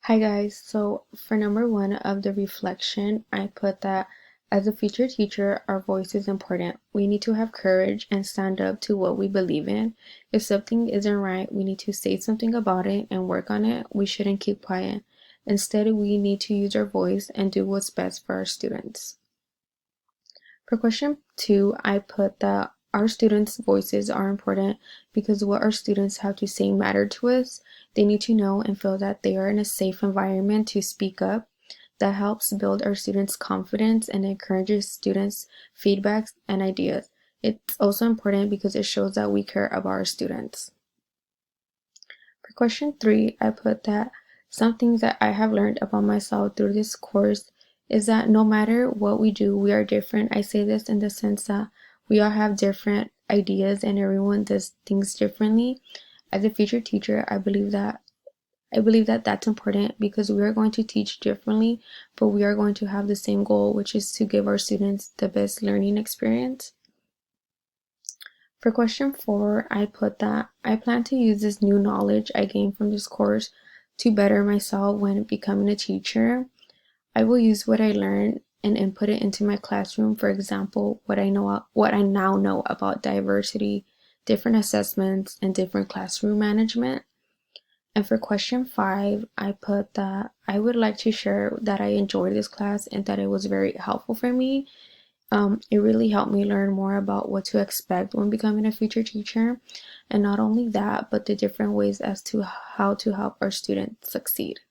Hi guys, so for number one of the reflection, I put that as a future teacher, our voice is important. We need to have courage and stand up to what we believe in. If something isn't right, we need to say something about it and work on it. We shouldn't keep quiet. Instead, we need to use our voice and do what's best for our students. For question two, I put that our students' voices are important because what our students have to say matter to us. They need to know and feel that they are in a safe environment to speak up. That helps build our students' confidence and encourages students' feedbacks and ideas. It's also important because it shows that we care about our students. For question three, I put that some things that I have learned about myself through this course is that no matter what we do, we are different. I say this in the sense that we all have different ideas and everyone does things differently. As a future teacher, I believe that that's important because we are going to teach differently, but we are going to have the same goal, which is to give our students the best learning experience. For question four, I put that I plan to use this new knowledge I gained from this course to better myself when becoming a teacher. I will use what I learned and input it into my classroom. For example, what I now know about diversity, different assessments, and different classroom management. And for question five, I put that I would like to share that I enjoyed this class and that it was very helpful for me. It really helped me learn more about what to expect when becoming a future teacher, and not only that, but the different ways as to how to help our students succeed.